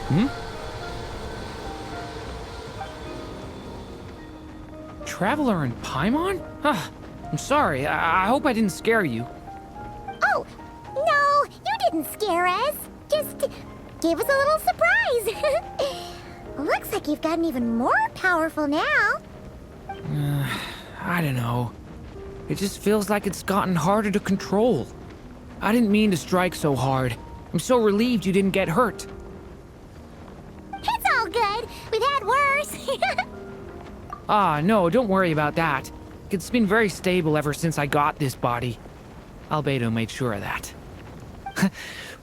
Hmm? Traveler in Paimon? I'm sorry. I hope I didn't scare you. Oh, no, you didn't scare us. Just gave us a little surprise. Looks like you've gotten even more powerful now. I don't know. It just feels like it's gotten harder to control. I didn't mean to strike so hard. I'm so relieved you didn't get hurt. It's all good. We've had worse. No, don't worry about that. It's been very stable ever since I got this body. Albedo made sure of that.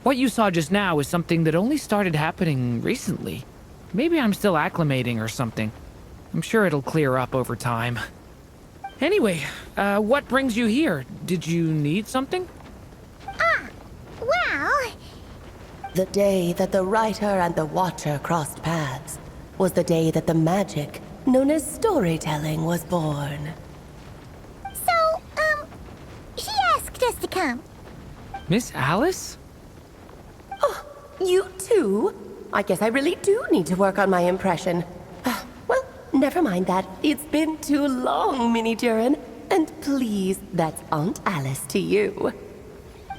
What you saw just now is something that only started happening recently. Maybe I'm still acclimating or something. I'm sure it'll clear up over time. Anyway, what brings you here? Did you need something? Well, The day that the writer and the watcher crossed paths was the day that the magic known as storytelling was born. so, she asked us to come. Miss Alice? You too? I guess I really do need to work on my impression. Well, never mind that. It's been too long, Mini Durin. And please, that's Aunt Alice to you.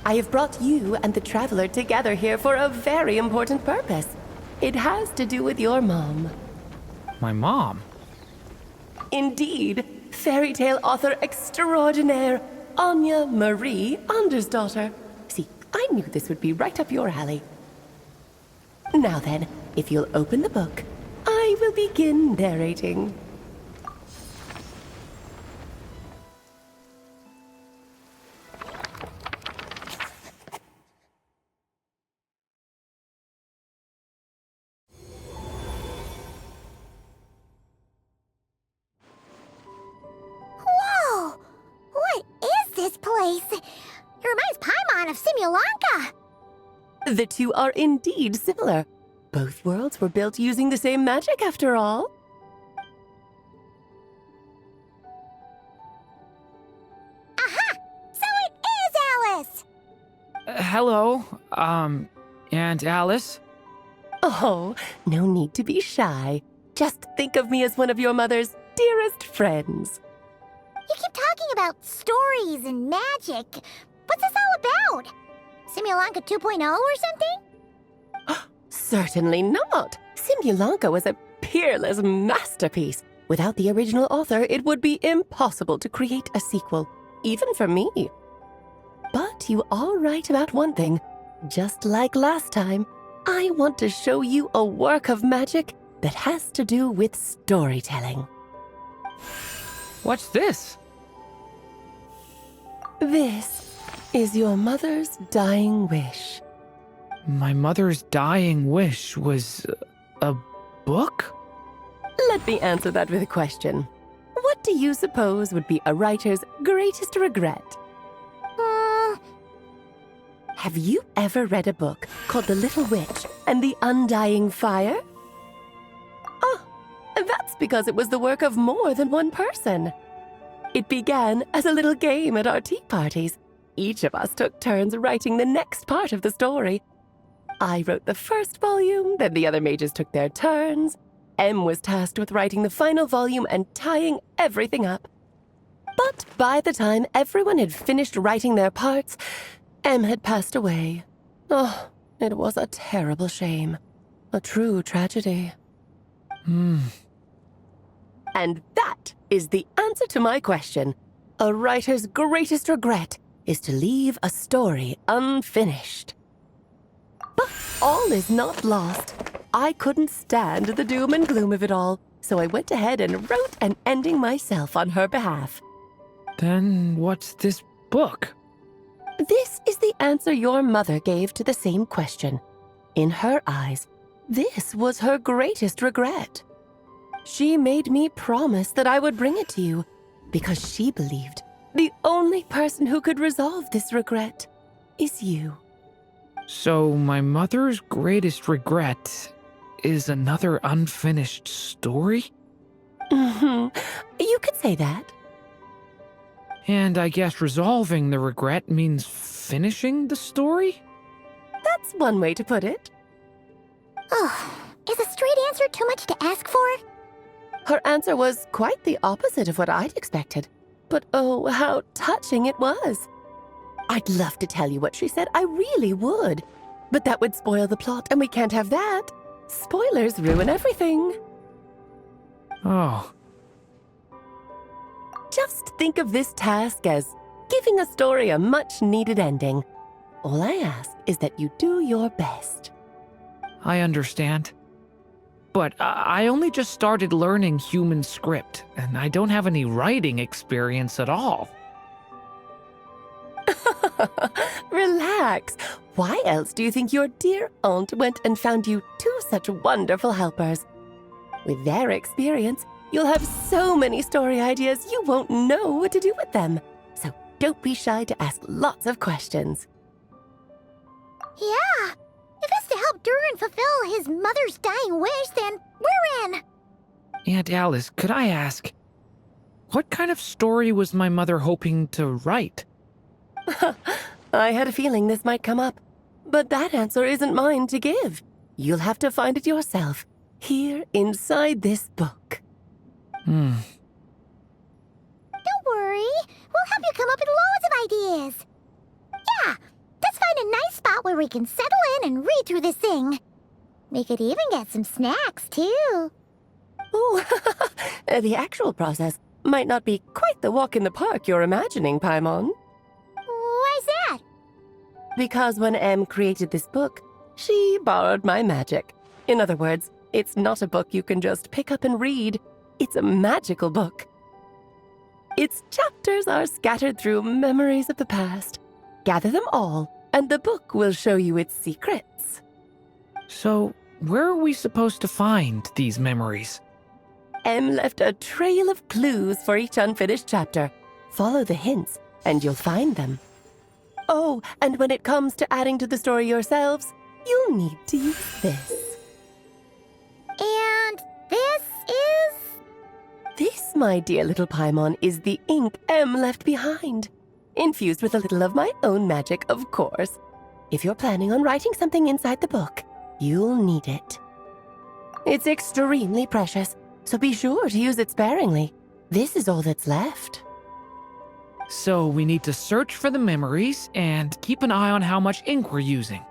I have brought you and the Traveler together here for a very important purpose. It has to do with your mom. My mom? Indeed, fairy tale author extraordinaire, Anya Marie Andersdottir. See, I knew this would be right up your alley. Now then, if you'll open the book, I will begin narrating. Whoa! What is this place? It reminds Paimon of Simulanka. The two are indeed similar. Both worlds were built using the same magic, after all. Aha! So it is Alice! Hello, Aunt Alice? Oh, no need to be shy. Just think of me as one of your mother's dearest friends. You keep talking about stories and magic. What's this all about? Simulanka 2.0 or something? Certainly not. Simulanka was a peerless masterpiece. Without the original author, it would be impossible to create a sequel, even for me. But you are right about one thing. Just like last time, I want to show you a work of magic that has to do with storytelling. What's this? This is your mother's dying wish. My mother's dying wish was a book? Let me answer that with a question. What do you suppose would be a writer's greatest regret? Have you ever read a book called The Little Witch and the Undying Fire? Oh, that's because it was the work of more than one person. It began as a little game at our tea parties. Each of us took turns writing the next part of the story. I wrote the first volume, then the other mages took their turns. Em was tasked with writing the final volume and tying everything up. But by the time everyone had finished writing their parts, Em had passed away. Oh, it was a terrible shame. A true tragedy. And that is the answer to my question. A writer's greatest regret is to leave a story unfinished. But all is not lost. I couldn't stand the doom and gloom of it all, so I went ahead and wrote an ending myself on her behalf. Then what's this book? This is the answer your mother gave to the same question. In her eyes, this was her greatest regret. She made me promise that I would bring it to you because she believed the only person who could resolve this regret is you. So my mother's greatest regret is another unfinished story? You could say that. And I guess resolving the regret means finishing the story? That's one way to put it. Oh, is a straight answer too much to ask for? Her answer was quite the opposite of what I'd expected. But oh, how touching it was. I'd love to tell you what she said, I really would. But that would spoil the plot, and we can't have that. Spoilers ruin everything. Oh, Just think of this task as giving a story a much-needed ending. All I ask is that you do your best. I understand. But I only just started learning human script, and I don't have any writing experience at all. Relax. Why else do you think your dear aunt went and found you two such wonderful helpers? With their experience, you'll have so many story ideas you won't know what to do with them. So don't be shy to ask lots of questions. Yeah. If it's to help Durin fulfill his mother's dying wish, then we're in. Aunt Alice, could I ask, what kind of story was my mother hoping to write? I had a feeling this might come up, but that answer isn't mine to give. You'll have to find it yourself, here inside this book. Don't worry. We'll help you come up with loads of ideas. Yeah, let's find a nice spot where we can settle in and read through this thing. We could even get some snacks, too. Oh, the actual process might not be quite the walk in the park you're imagining, Paimon. Why's that? Because when Em created this book, she borrowed my magic. In other words, it's not a book you can just pick up and read. It's a magical book. Its chapters are scattered through memories of the past. Gather them all, and the book will show you its secrets. So, where are we supposed to find these memories? Em left a trail of clues for each unfinished chapter. Follow the hints, and you'll find them. Oh, and when it comes to adding to the story yourselves, you'll need to use this. And this is... This, my dear little Paimon, is the ink Em left behind. Infused with a little of my own magic, of course. If you're planning on writing something inside the book, you'll need it. It's extremely precious, so be sure to use it sparingly. This is all that's left. So we need to search for the memories and keep an eye on how much ink we're using.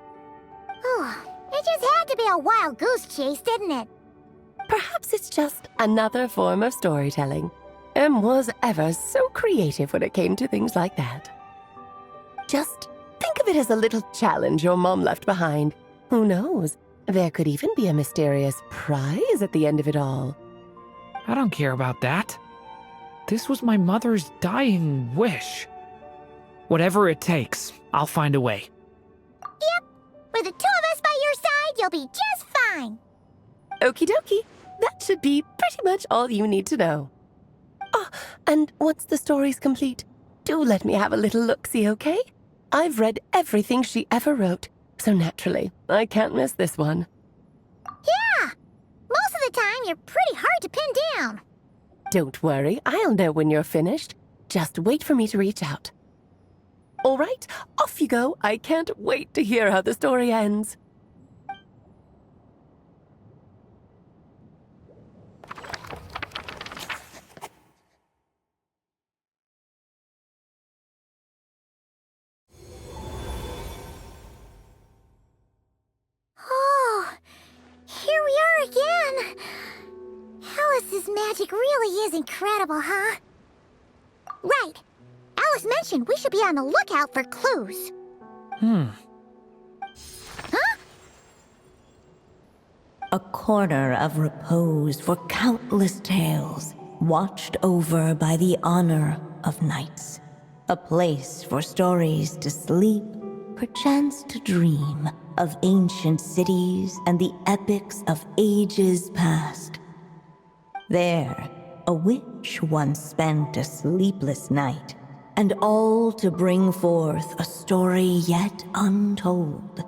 Oh, it just had to be a wild goose chase, didn't it? Perhaps it's just another form of storytelling. Em was ever so creative when it came to things like that. Just think of it as a little challenge your mom left behind. Who knows? There could even be a mysterious prize at the end of it all. I don't care about that. This was my mother's dying wish. Whatever it takes, I'll find a way. Yep. With the two of us by your side, you'll be just fine. Okie dokie. That should be pretty much all you need to know. Oh, and once the story's complete, do let me have a little look-see, okay? I've read everything she ever wrote, so naturally, I can't miss this one. Yeah. Most of the time, you're pretty hard to pin down. Don't worry, I'll know when you're finished. Just wait for me to reach out. All right, off you go. I can't wait to hear how the story ends. Oh, here we are again. Alice's magic really is incredible, huh? Right. Alice mentioned we should be on the lookout for clues. Huh? A corner of repose for countless tales, watched over by the honor of knights. A place for stories to sleep, perchance to dream of ancient cities and the epics of ages past. There, a witch once spent a sleepless night, and all to bring forth a story yet untold.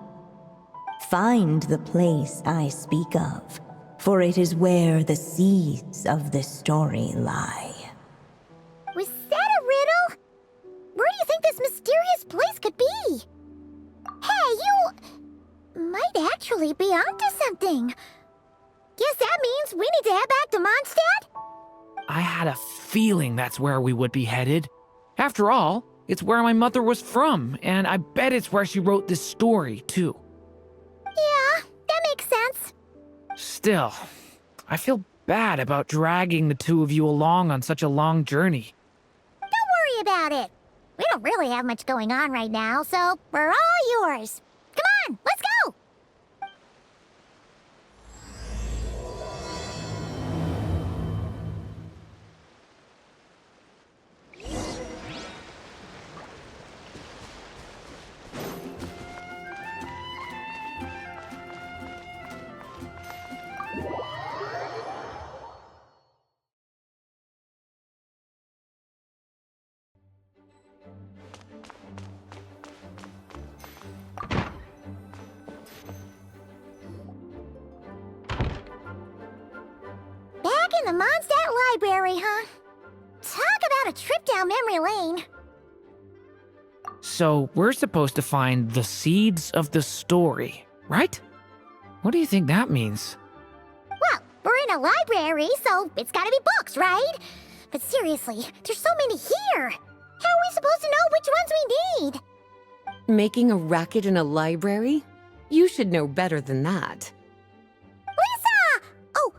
Find the place I speak of, for it is where the seeds of this story lie. Was that a riddle? Where do you think this mysterious place could be? Hey, you... might actually be onto something. Guess that means we need to head back to Mondstadt? I had a feeling that's where we would be headed. After all, it's where my mother was from, and I bet it's where she wrote this story, too. Yeah, that makes sense. Still, I feel bad about dragging the two of you along on such a long journey. Don't worry about it. We don't really have much going on right now, so we're all yours. Come on, let's go! Back in the Mondstadt Library, huh? Talk about a trip down memory lane. So, we're supposed to find the seeds of the story, right? What do you think that means? Well, we're in a library, so it's gotta be books, right? But seriously, there's so many here. How are we supposed to know which ones we need? Making a racket in a library? You should know better than that. Lisa! Oh,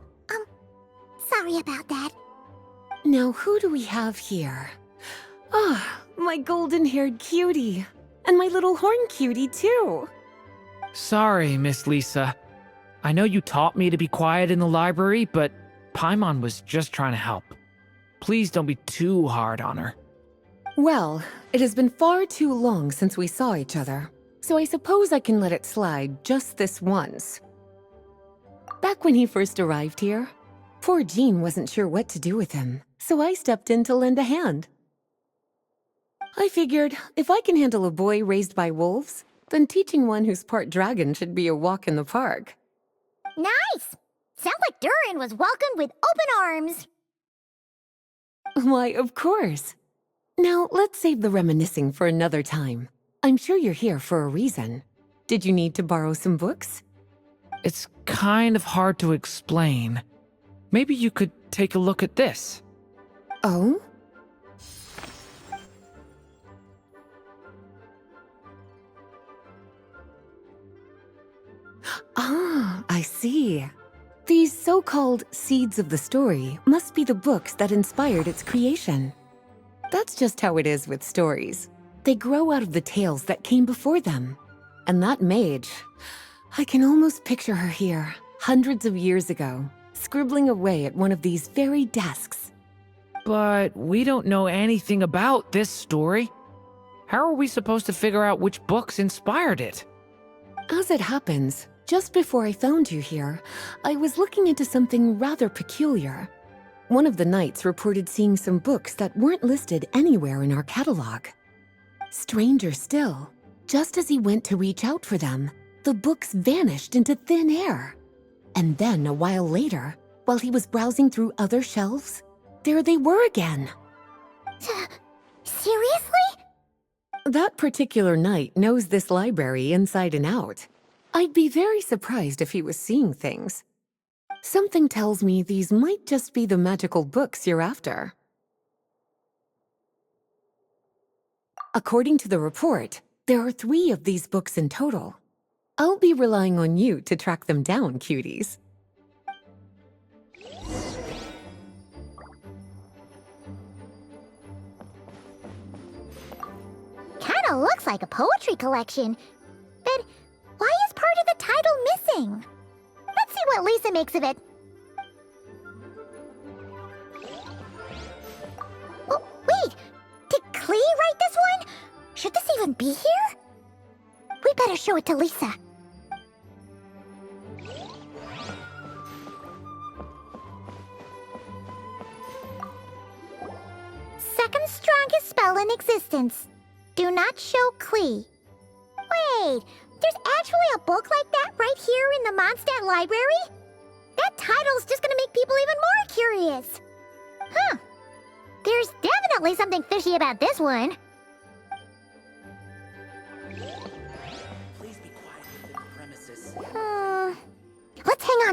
sorry about that. Now, who do we have here? Ah, my golden-haired cutie. And my little horn cutie, too. Sorry, Miss Lisa. I know you taught me to be quiet in the library, but Paimon was just trying to help. Please don't be too hard on her. Well, it has been far too long since we saw each other, so I suppose I can let it slide just this once. Back when he first arrived here, poor Jean wasn't sure what to do with him, so I stepped in to lend a hand. I figured if I can handle a boy raised by wolves, then teaching one who's part dragon should be a walk in the park. Nice! Sounds like Durin was welcomed with open arms. Why, of course. Now, let's save the reminiscing for another time. I'm sure you're here for a reason. Did you need to borrow some books? It's kind of hard to explain. Maybe you could take a look at this. Oh? Ah, I see. These so-called seeds of the story must be the books that inspired its creation. That's just how it is with stories. They grow out of the tales that came before them. And that mage, I can almost picture her here, hundreds of years ago, scribbling away at one of these very desks. But we don't know anything about this story. How are we supposed to figure out which books inspired it? As it happens, just before I found you here, I was looking into something rather peculiar. One of the knights reported seeing some books that weren't listed anywhere in our catalog. Stranger still, just as he went to reach out for them, the books vanished into thin air. And then a while later, while he was browsing through other shelves, there they were again. Seriously? That particular knight knows this library inside and out. I'd be very surprised if he was seeing things. Something tells me these might just be the magical books you're after. According to the report, there are 3 of these books in total. I'll be relying on you to track them down, cuties. Kinda looks like a poetry collection. But why is part of the title missing? Let's see what Lisa makes of it. Oh, wait! Did Klee write this one? Should this even be here? We better show it to Lisa. Second strongest spell in existence. Do not show Klee. Wait, there's actually a book like that right here in the Mondstadt Library? That title's just gonna make people even more curious. Huh. There's definitely something fishy about this one. Please be quiet within the premises.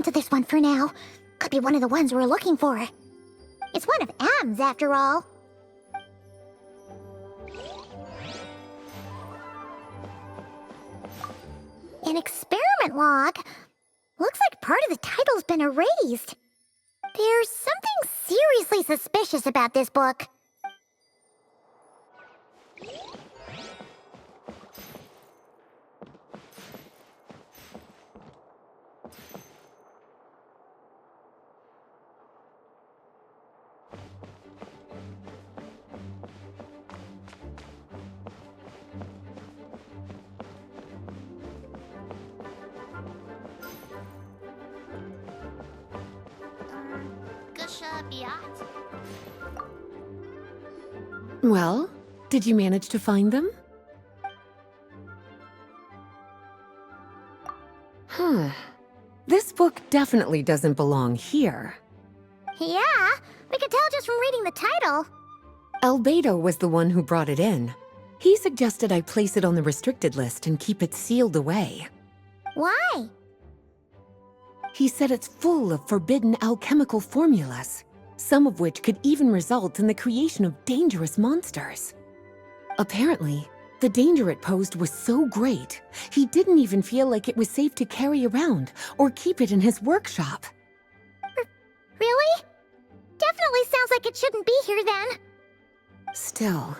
on to this one for now. Could be one of the ones we're looking for. It's one of M's, after all. An experiment log. Looks like part of the title's been erased. There's something seriously suspicious about this book. Well, did you manage to find them? This book definitely doesn't belong here. Yeah, we could tell just from reading the title. Albedo was the one who brought it in. He suggested I place it on the restricted list and keep it sealed away. Why? He said it's full of forbidden alchemical formulas, some of which could even result in the creation of dangerous monsters. Apparently, the danger it posed was so great, he didn't even feel like it was safe to carry around or keep it in his workshop. Really? Definitely sounds like it shouldn't be here then. Still,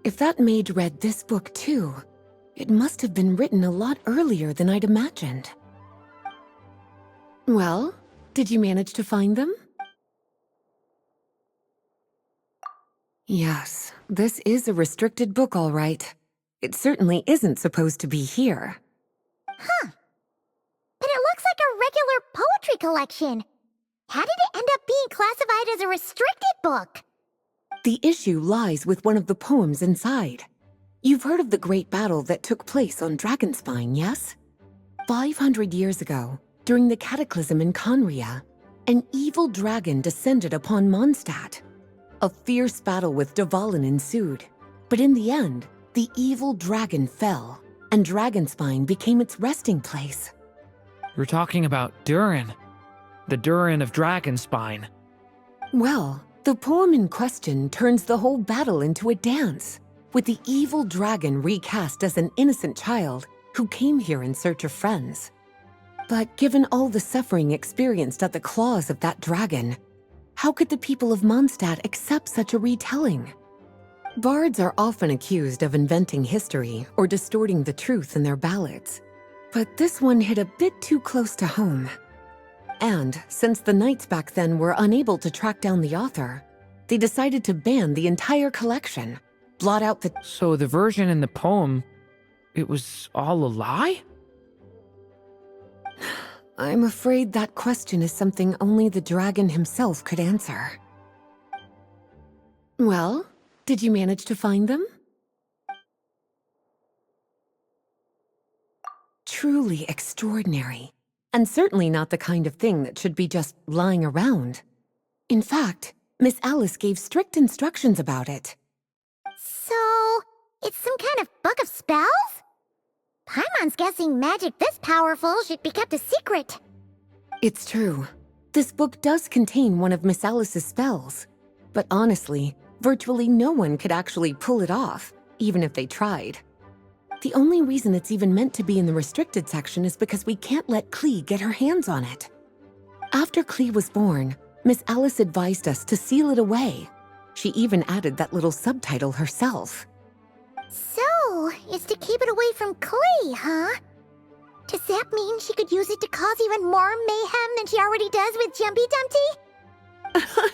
if that mage read this book too, it must have been written a lot earlier than I'd imagined. Well, did you manage to find them? Yes, this is a restricted book, all right. It certainly isn't supposed to be here. Huh. But it looks like a regular poetry collection. How did it end up being classified as a restricted book? The issue lies with one of the poems inside. You've heard of the great battle that took place on Dragonspine, yes? 500 years ago, during the cataclysm in Conria, an evil dragon descended upon Mondstadt. A fierce battle with Dvalin ensued, but in the end, the evil dragon fell, and Dragonspine became its resting place. We're talking about Durin. The Durin of Dragonspine. Well, the poem in question turns the whole battle into a dance, with the evil dragon recast as an innocent child who came here in search of friends. But given all the suffering experienced at the claws of that dragon, how could the people of Mondstadt accept such a retelling? Bards are often accused of inventing history or distorting the truth in their ballads, but this one hit a bit too close to home. And since the knights back then were unable to track down the author, they decided to ban the entire collection, blot out the— So the version in the poem, it was all a lie? I'm afraid that question is something only the dragon himself could answer. Well, did you manage to find them? Truly extraordinary, and certainly not the kind of thing that should be just lying around. In fact, Miss Alice gave strict instructions about it. So, it's some kind of book of spells? Paimon's guessing magic this powerful should be kept a secret. It's true. This book does contain one of Miss Alice's spells. But honestly, virtually no one could actually pull it off, even if they tried. The only reason it's even meant to be in the restricted section is because we can't let Klee get her hands on it. After Klee was born, Miss Alice advised us to seal it away. She even added that little subtitle herself. So, it's to keep it away from Klee, huh? Does that mean she could use it to cause even more mayhem than she already does with Jumpy Dumpty?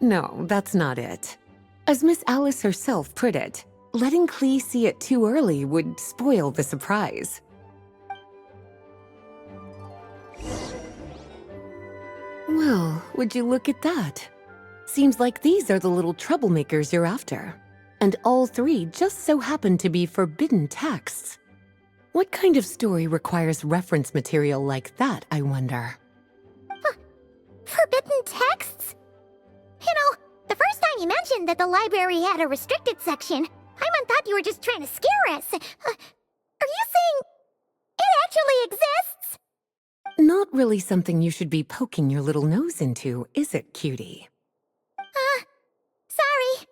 No, that's not it. As Miss Alice herself put it, letting Klee see it too early would spoil the surprise. Well, would you look at that? Seems like these are the little troublemakers you're after. And all three just so happen to be forbidden texts. What kind of story requires reference material like that, I wonder? Forbidden texts? You know, the first time you mentioned that the library had a restricted section, Paimon thought you were just trying to scare us. Are you saying it actually exists? Not not really something you should be poking your little nose into, is it, cutie? Sorry.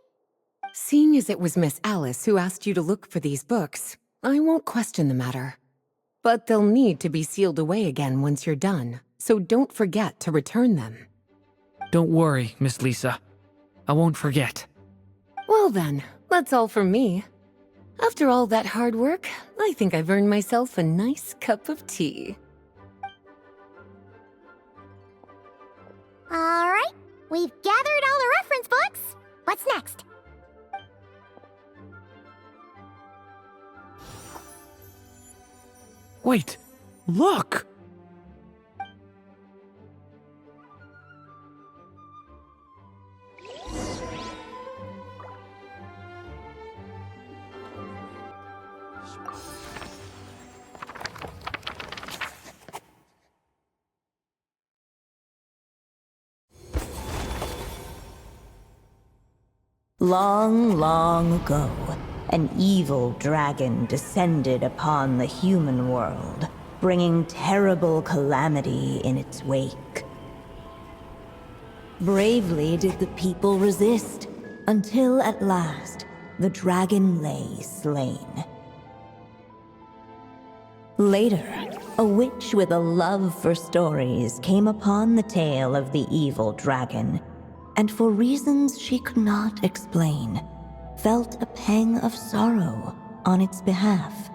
Seeing as it was Miss Alice who asked you to look for these books, I won't question the matter. But they'll need to be sealed away again once you're done, so don't forget to return them. Don't worry, Miss Lisa. I won't forget. Well then, that's all from me. After all that hard work, I think I've earned myself a nice cup of tea. All right, we've gathered all the reference books. What's next? Wait, look! Long, long ago, an evil dragon descended upon the human world, bringing terrible calamity in its wake. Bravely did the people resist, until at last, the dragon lay slain. Later, a witch with a love for stories came upon the tale of the evil dragon, and for reasons she could not explain, felt a pang of sorrow on its behalf.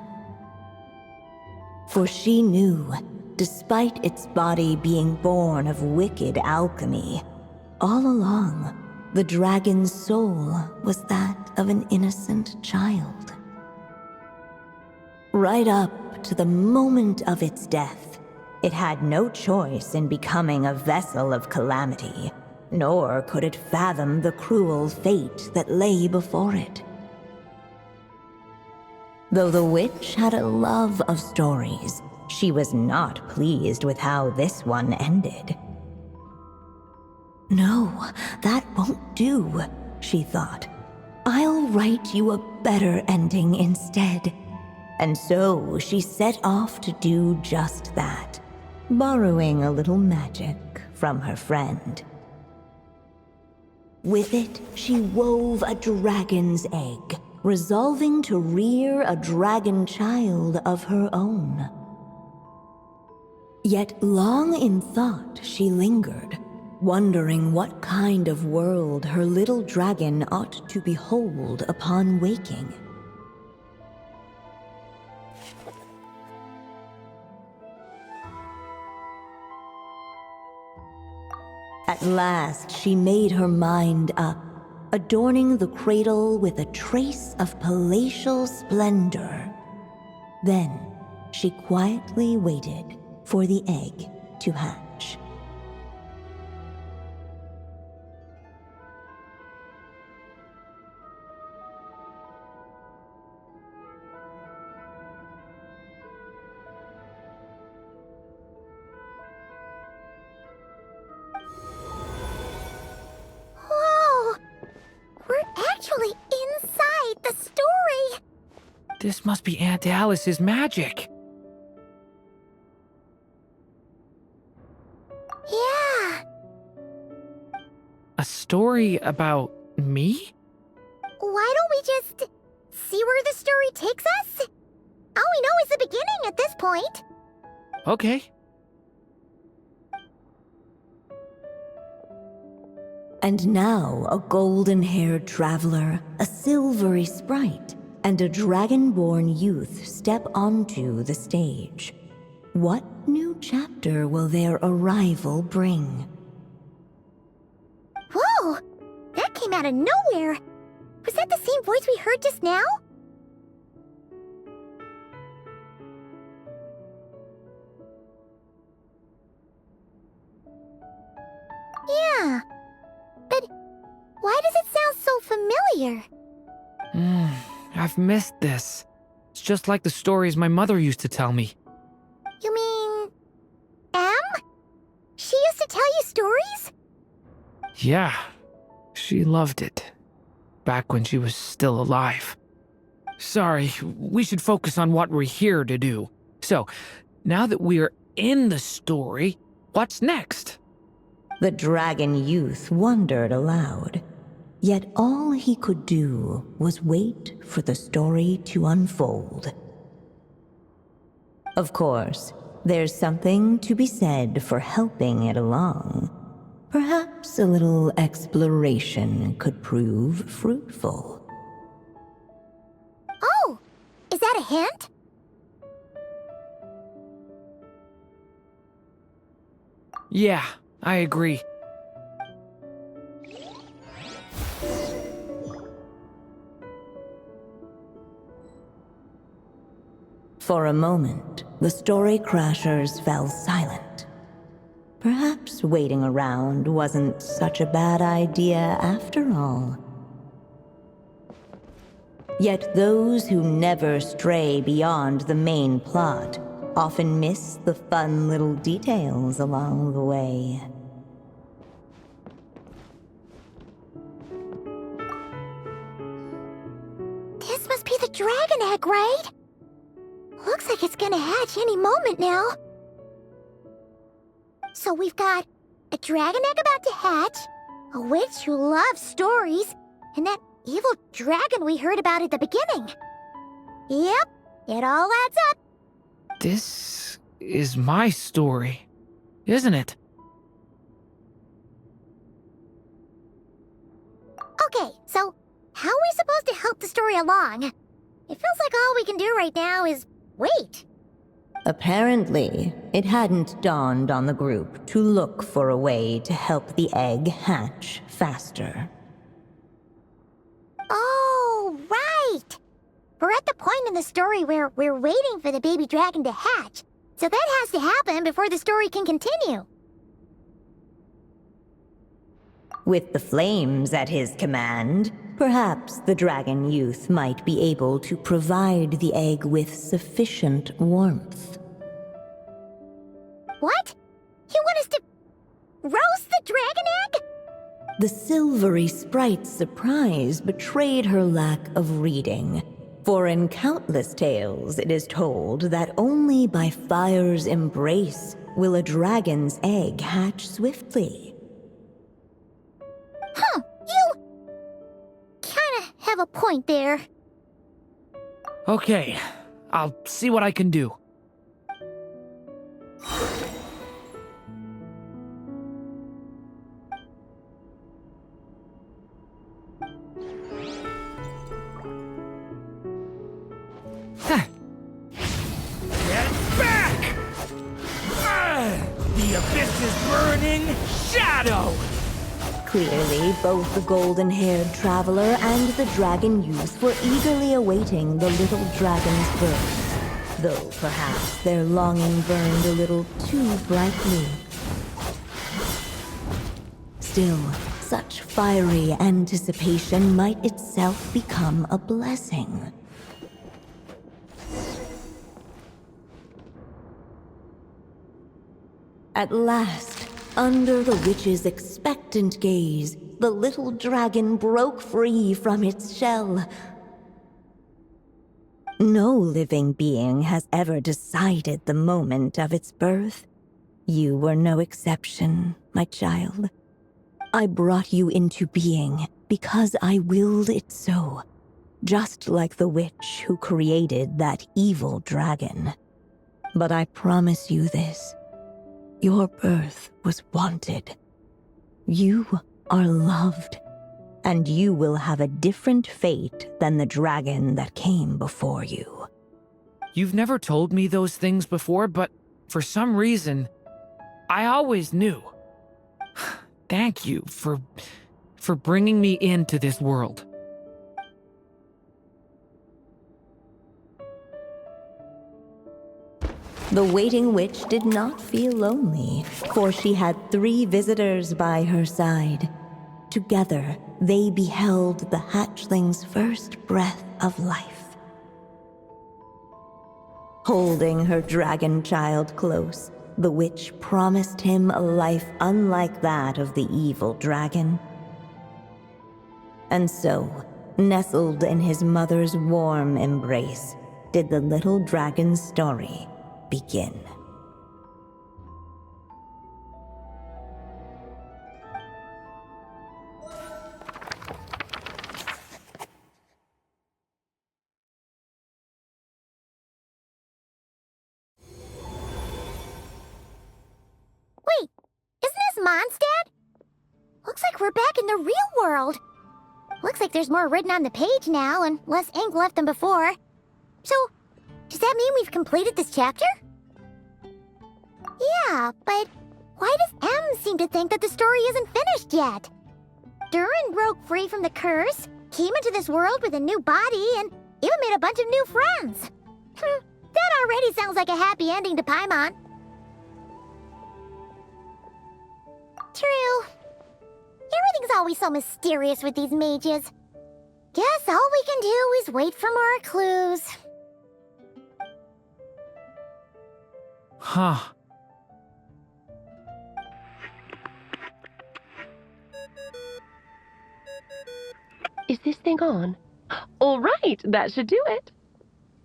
For she knew, despite its body being born of wicked alchemy, all along, the dragon's soul was that of an innocent child. Right up to the moment of its death, it had no choice in becoming a vessel of calamity, nor could it fathom the cruel fate that lay before it. Though the witch had a love of stories, she was not pleased with how this one ended. No, that won't do, she thought. I'll write you a better ending instead. And so she set off to do just that, borrowing a little magic from her friend. With it, she wove a dragon's egg, resolving to rear a dragon child of her own. Yet long in thought she lingered, wondering what kind of world her little dragon ought to behold upon waking. At last, she made her mind up, adorning the cradle with a trace of palatial splendor. Then, she quietly waited for the egg to hatch. Inside the story! This must be Aunt Alice's magic. Yeah. A story about me? Why don't we just see where the story takes us? All we know is the beginning at this point. Okay. And now a golden-haired traveler, a silvery sprite, and a dragon-born youth step onto the stage. What new chapter will their arrival bring? Whoa! That came out of nowhere! Was that the same voice we heard just now? Yeah. But why does it sound so familiar? I've missed this. It's just like the stories my mother used to tell me. You mean... Em? She used to tell you stories? Yeah, she loved it. Back when she was still alive. Sorry, we should focus on what we're here to do. So, now that we're in the story, what's next? The dragon youth wondered aloud. Yet all he could do was wait for the story to unfold. Of course, there's something to be said for helping it along. Perhaps a little exploration could prove fruitful. Oh, is that a hint? Yeah, I agree. For a moment, the story crashers fell silent. Perhaps waiting around wasn't such a bad idea after all. Yet those who never stray beyond the main plot often miss the fun little details along the way. This must be the dragon egg, right? Looks like it's gonna hatch any moment now. So we've got a dragon egg about to hatch, a witch who loves stories, and that evil dragon we heard about at the beginning. Yep, it all adds up. This is my story, isn't it? Okay, so how are we supposed to help the story along? It feels like all we can do right now is wait. Apparently, it hadn't dawned on the group to look for a way to help the egg hatch faster. Oh, right! We're at the point in the story where we're waiting for the baby dragon to hatch, so that has to happen before the story can continue. With the flames at his command, perhaps the dragon youth might be able to provide the egg with sufficient warmth. What? You want us to roast the dragon egg? The silvery sprite's surprise betrayed her lack of reading, for in countless tales it is told that only by fire's embrace will a dragon's egg hatch swiftly. Huh, you kinda have a point there. Okay, I'll see what I can do. Get back! The abyss's burning shadow! Clearly, both the golden-haired traveler and the dragon youth were eagerly awaiting the little dragon's birth, though perhaps their longing burned a little too brightly. Still, such fiery anticipation might itself become a blessing. At last, under the witch's expectant gaze, the little dragon broke free from its shell. No living being has ever decided the moment of its birth. You were no exception, my child. I brought you into being because I willed it so, just like the witch who created that evil dragon. But I promise you this. Your birth was wanted. You are loved, and you will have a different fate than the dragon that came before you. You've never told me those things before, but for some reason, I always knew. Thank you for bringing me into this world. The waiting witch did not feel lonely, for she had 3 visitors by her side. Together, they beheld the hatchling's first breath of life. Holding her dragon child close, the witch promised him a life unlike that of the evil dragon. And so, nestled in his mother's warm embrace, did the little dragon's story begin. Wait, isn't this Mondstadt? Looks like we're back in the real world. Looks like there's more written on the page now and less ink left than before. So, does that mean we've completed this chapter? Yeah, but why does M seem to think that the story isn't finished yet? Durin broke free from the curse, came into this world with a new body, and even made a bunch of new friends. That already sounds like a happy ending to Paimon. True. Everything's always so mysterious with these mages. Guess all we can do is wait for more clues. Huh. Is this thing on? All right, that should do it.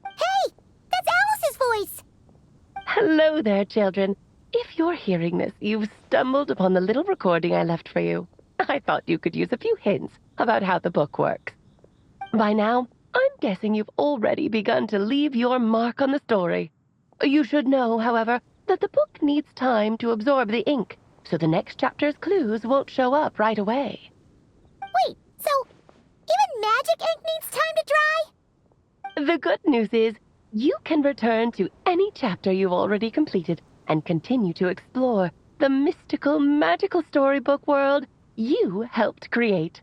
Hey! That's Alice's voice! Hello there, children. If you're hearing this, you've stumbled upon the little recording I left for you. I thought you could use a few hints about how the book works. By now, I'm guessing you've already begun to leave your mark on the story. You should know, however, that the book needs time to absorb the ink, so the next chapter's clues won't show up right away. Wait, so even magic ink needs time to dry? The good news is, you can return to any chapter you've already completed and continue to explore the mystical, magical storybook world you helped create.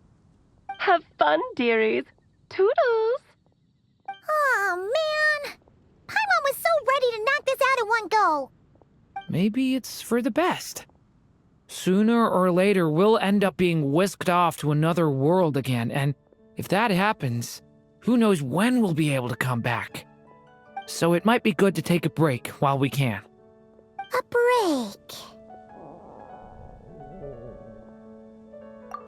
Have fun, dearies. Toodles! Oh, man! Paimon was so ready to knock this out in one go! Maybe it's for the best. Sooner or later, we'll end up being whisked off to another world again, and if that happens, who knows when we'll be able to come back. So it might be good to take a break while we can. A break.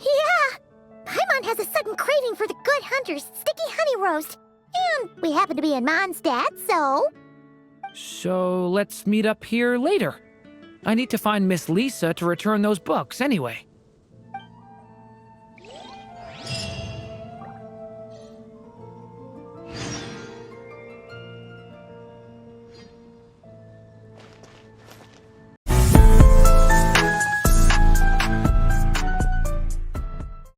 Yeah! Paimon has a sudden craving for the Good Hunter's sticky honey roast. And we happen to be in Mondstadt, so... So let's meet up here later. I need to find Miss Lisa to return those books anyway.